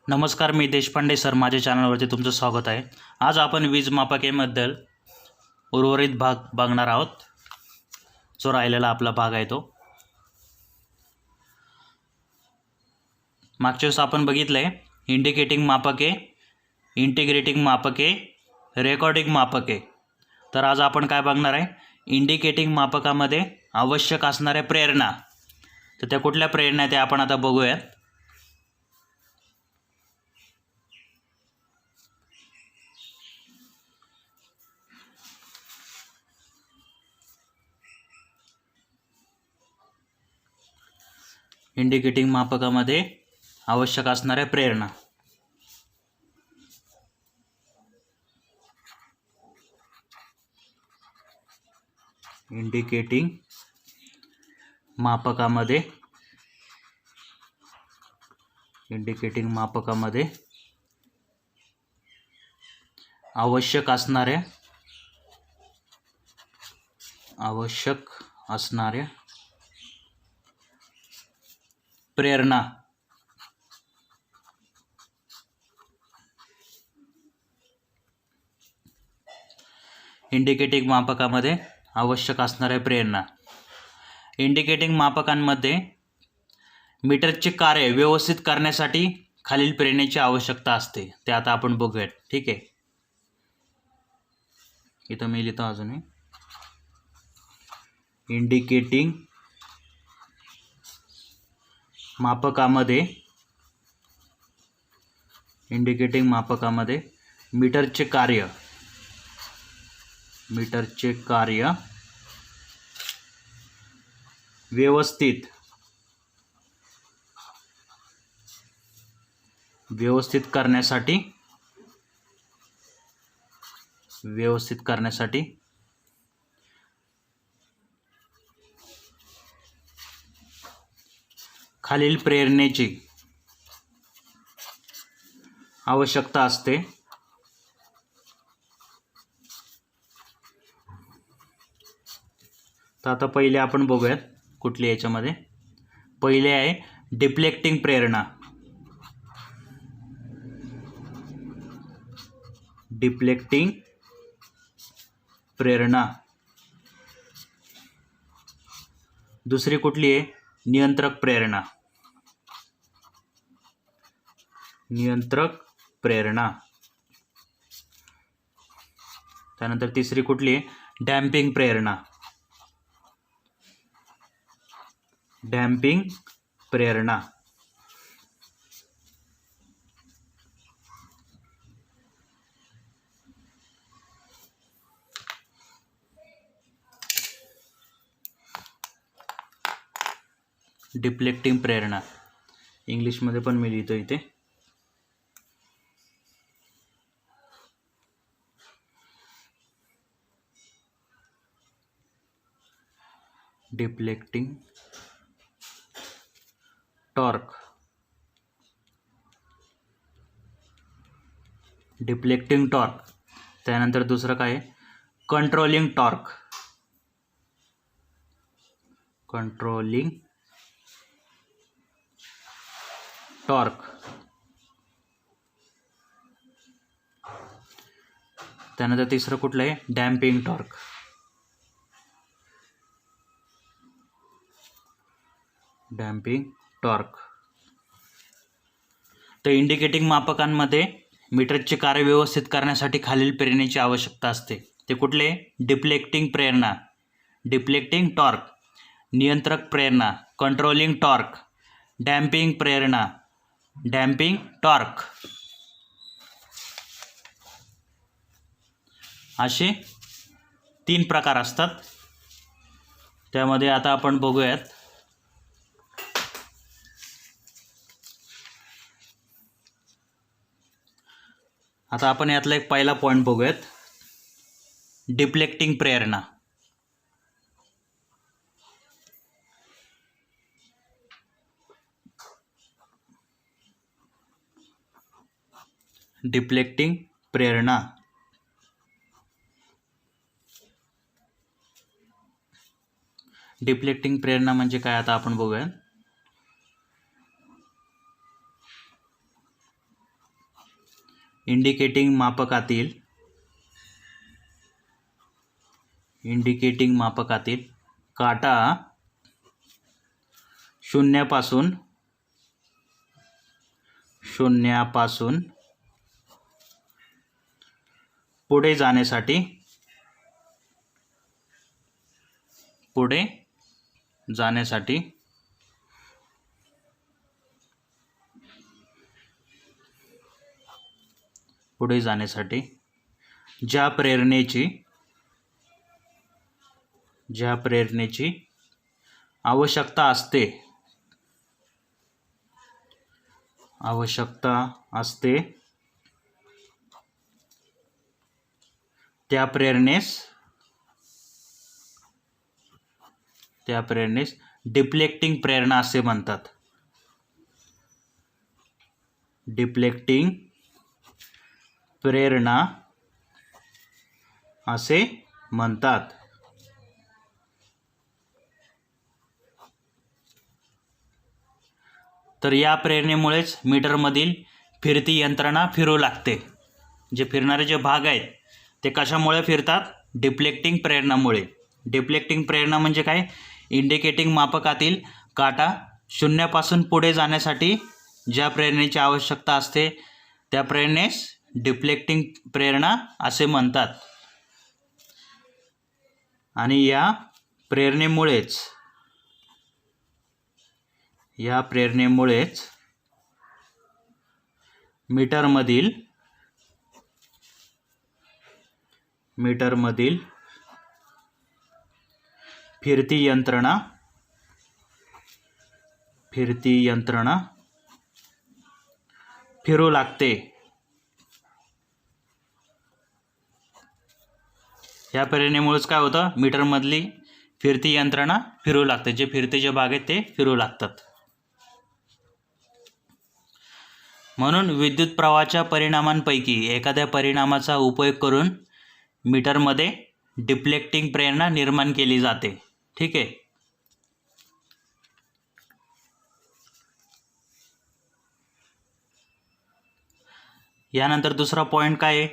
नमस्कार, मी देशपांडे सर. माझ्या चॅनलवरती तुमचं स्वागत आहे. आज आपण वीज मापकेबद्दल उर्वरित भाग बघणार आहोत. जो राहिलेला आपला भाग आहे तो मागच्या वेळेस आपण बघितलं आहे. इंडिकेटिंग मापके, इंटिग्रेटिंग मापके, रेकॉर्डिंग मापके. तर आज आपण काय बघणार आहे? इंडिकेटिंग मापकामध्ये आवश्यक असणाऱ्या प्रेरणा. तर त्या कुठल्या प्रेरणा आहेत ते आपण आता बघूयात. इंडिकेटिंग मापकामध्ये आवश्यक असणाऱ्या प्रेरणा. इंडिकेटिंग मापकामध्ये आवश्यक असणाऱ्या प्रेरणा. इंडिकेटिंग मापकामध्ये आवश्यक असणाऱ्या प्रेरणा. इंडिकेटिंग मापकांमध्ये मीटरचे कार्य व्यवस्थित करण्यासाठी खालील प्रेरणेची आवश्यकता असते. ते आता आपण बघूयात. ठीक आहे, इथं मी लिहितो अजूनही. इंडिकेटिंग मापकामध्ये मीटरचे कार्य व्यवस्थित करण्यासाठी खालील प्रेरणेची आवश्यकता असते. तर आता पहिले आपण बघूयात कुठली याच्यामध्ये. पहिले आहे डिफ्लेक्टिंग प्रेरणा. दुसरी कुठली आहे? नियंत्रक प्रेरणा. त्यानंतर तिसरी कुठली आहे? डॅम्पिंग प्रेरणा. डिफ्लेक्टिंग प्रेरणा इंग्लिशमध्ये पण मी लिहितो इथे. Deflecting torque. त्यानंतर दुसरं काय आहे? Controlling torque. त्यानंतर तिसरं कुठलं आहे? Damping torque. तर इंडिकेटिंग मापकांमध्ये मीटरचे कार्य व्यवस्थित करण्यासाठी खालील प्रेरणेची आवश्यकता असते. ते कुठले? डिफ्लेक्टिंग टॉर्क, नियंत्रक प्रेरणा, कंट्रोलिंग टॉर्क, डॅम्पिंग टॉर्क. असे 3 प्रकार असतात. त्यामध्ये आता आपण बघूयात. आता आपण यातला एक पहिला पॉईंट बघूयात. डिफ्लेक्टिंग प्रेरणा. डिफ्लेक्टिंग प्रेरणा म्हणजे काय आता आपण बघूया. इंडिकेटिंग मापकातील काटा शून्यापासून पुढे जाण्यासाठी ज्या प्रेरणेची आवश्यकता असते त्या प्रेरणेस डिफ्लेक्टिंग प्रेरणा असे म्हणतात. डिफ्लेक्टिंग प्रेरणा असे म्हणतात. तर या प्रेरणेमुळेच मीटरमधील फिरती यंत्रणा फिरू लागते. जे फिरणारे जे भाग आहेत ते कशामुळे फिरतात? डिफ्लेक्टिंग प्रेरणामुळे. डिफ्लेक्टिंग प्रेरणा म्हणजे काय? इंडिकेटिंग मापकातील काटा शून्यापासून पुढे जाण्यासाठी ज्या प्रेरणेची आवश्यकता असते त्या प्रेरणेस डिफ्लेक्टिंग प्रेरणा असे म्हणतात. आणि या प्रेरणेमुळेच मीटरमधील फिरती यंत्रणा फिरू लागते. या प्रेरणेमुळेच काय होतं? मीटरमधली फिरती यंत्रणा फिरू लागते. जे फिरते जे भाग आहेत ते फिरू लागतात. म्हणून विद्युत प्रवाहाच्या परिणामांपैकी एखाद्या परिणामाचा उपयोग करून मीटरमध्ये डिफ्लेक्टिंग प्रेरणा निर्माण केली जाते. ठीक आहे. यानंतर दुसरा पॉईंट काय आहे?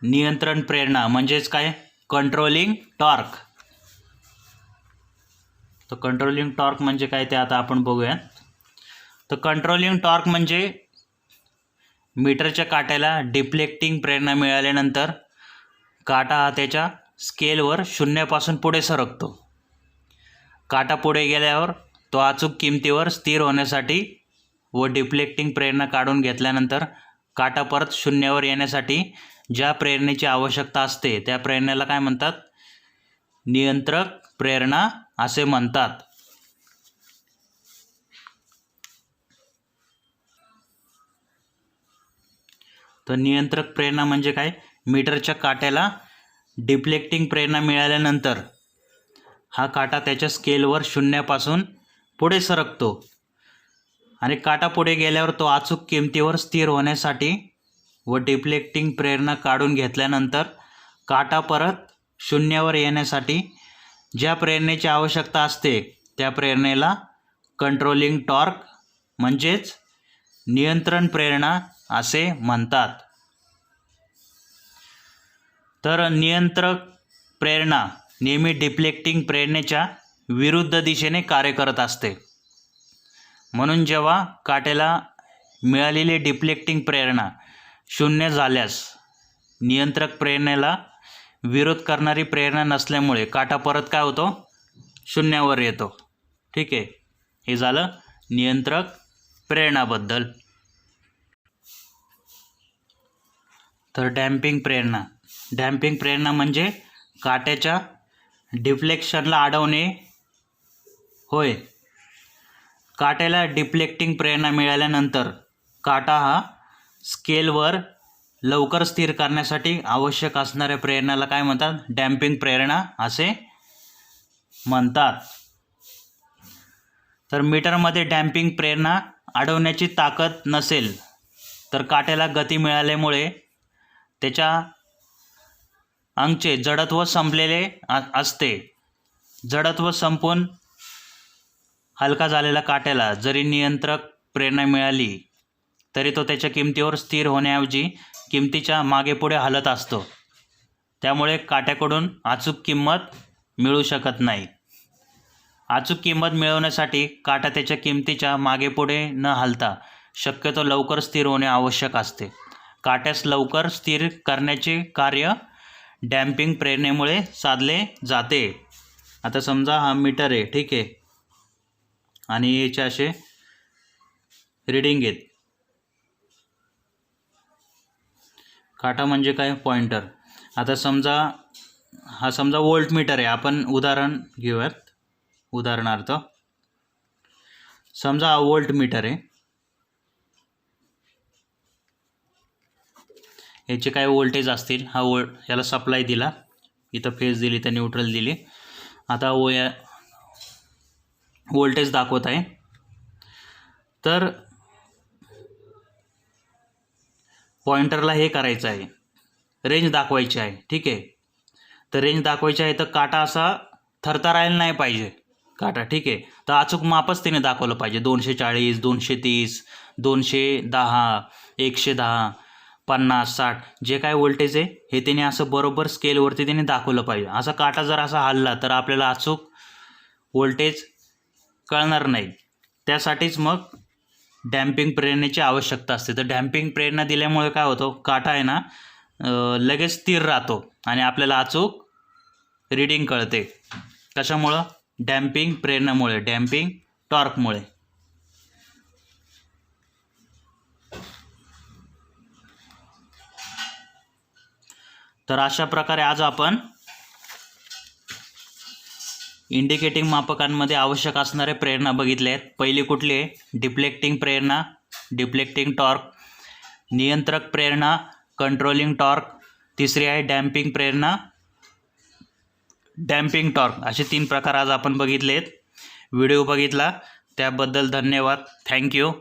नियंत्रण प्रेरणा म्हणजेच काय? Controlling torque. तर कंट्रोलिंग टॉर्क म्हणजे काय ते आता आपण बघूया. तर कंट्रोलिंग टॉर्क म्हणजे मीटरच्या काट्याला डिफ्लेक्टिंग प्रेरणा मिळाल्यानंतर काटा हा त्याच्या स्केलवर शून्यापासून पुढे सरकतो. काटा पुढे गेल्यावर तो अचूक किमतीवर स्थिर होण्यासाठी व डिफ्लेक्टिंग प्रेरणा काढून घेतल्यानंतर काटा परत शून्यावर येण्यासाठी ज्या प्रेरणेची आवश्यकता असते त्या प्रेरणेला काय म्हणतात? नियंत्रक प्रेरणा असे म्हणतात. तर नियंत्रक प्रेरणा म्हणजे काय? मीटरच्या काट्याला डिफ्लेक्टिंग प्रेरणा मिळाल्यानंतर हा काटा त्याच्या स्केलवर शून्यापासून पुढे सरकतो आणि काटा पुढे गेल्यावर तो अचूक किमतीवर स्थिर होण्यासाठी व डिफ्लेक्टिंग प्रेरणा काढून घेतल्यानंतर काटा परत शून्यावर येण्यासाठी ज्या प्रेरणेची आवश्यकता असते त्या प्रेरणेला कंट्रोलिंग टॉर्क म्हणजेच नियंत्रण प्रेरणा असे म्हणतात. तर नियंत्रक प्रेरणा नेहमी डिफ्लेक्टिंग प्रेरणेच्या विरुद्ध दिशेने कार्य करत असते. म्हणून जेव्हा काट्याला मिळालेली डिफ्लेक्टिंग प्रेरणा शून्य झाल्यास नियंत्रक प्रेरणेला विरोध करणारी प्रेरणा नसल्यामुळे काटा परत काय होतो? शून्यावर येतो. ठीक आहे. हे झालं नियंत्रक प्रेरणाबद्दल. तर डॅम्पिंग प्रेरणा म्हणजे काट्याच्या डिफ्लेक्शनला अडवणे होय. काट्याला डिफ्लेक्टिंग प्रेरणा मिळाल्यानंतर काटा हा स्केलवर लवकर स्थिर करण्यासाठी आवश्यक असणाऱ्या प्रेरणाला काय म्हणतात? डॅम्पिंग प्रेरणा असे म्हणतात. तर मीटरमध्ये डॅम्पिंग प्रेरणा अडवण्याची ताकद नसेल तर काट्याला गती मिळाल्यामुळे त्याच्या अंगचे जडत्व संपलेले असते. जडत्व संपून हलका झालेल्या काट्याला जरी नियंत्रक प्रेरणा मिळाली तरी तो त्याच्या किमतीवर स्थिर होण्याऐवजी किमतीच्या मागे पुढे हलत असतो, त्यामुळे काट्याकडून अचूक किंमत मिळू शकत नाही. अचूक किंमत मिळवण्यासाठी काटा त्याच्या किमतीच्या मागे पुढे न हलता शक्यतो लवकर स्थिर होणे आवश्यक असते. काट्यास लवकर स्थिर करण्याचे कार्य डॅम्पिंग प्रेरणेमुळे साधले जाते. आता समजा हा मीटर आहे, ठीक आहे, आणि याचे असे रीडिंग आहेत. काटा म्हणजे काय? पॉइंटर. आता समजा हा वोल्ट मीटर आहे. आपण उदाहरण घेऊयात. उदाहरणार्थ समजा हा वोल्ट मीटर आहे. याचे काय व्होल्टेज असतील. हा याला सप्लाय दिला, इथं फेज दिली, तर न्यूट्रल दिली. आता व्होल्टेज दाखवत आहे. तर पॉइंटरला हे करायचं आहे, रेंज दाखवायची आहे, ठीक आहे. तर रेंज दाखवायची आहे, तर काटा असा थरथरायला नाही पाहिजे काटा, ठीक आहे. तर अचूक मापच तिने दाखवलं पाहिजे. 240, 230, 210, 110, 50, 60 जे काय व्होल्टेज आहे हे तिने असं बरोबर स्केलवरती तिने दाखवलं पाहिजे. असा काटा जर असा हलला तर आपल्याला अचूक व्होल्टेज कळणार नाही. त्यासाठीच मग डॅम्पिंग प्रेरणेची आवश्यकता असते. तर डॅम्पिंग प्रेरणा दिल्यामुळे काय होतं, काटा आहे ना लगेच स्थिर राहतो आणि आपल्याला अचूक रीडिंग कळते. कशामुळं? डॅम्पिंग प्रेरणामुळे, डॅम्पिंग टॉर्कमुळे. तर अशा प्रकारे आज आपण इंडिकेटिंग मापकांमध्ये आवश्यक असणारे प्रेरणा बघितले आहेत. पहिली कुठली आहे? डिफ्लेक्टिंग प्रेरणा, डिफ्लेक्टिंग टॉर्क. नियंत्रक प्रेरणा, कंट्रोलिंग टॉर्क. तिसरी आहे डॅम्पिंग प्रेरणा, डॅम्पिंग टॉर्क. असे 3 प्रकार आज आपण बघितले आहेत. व्हिडिओ बघितला त्याबद्दल धन्यवाद. थँक्यू.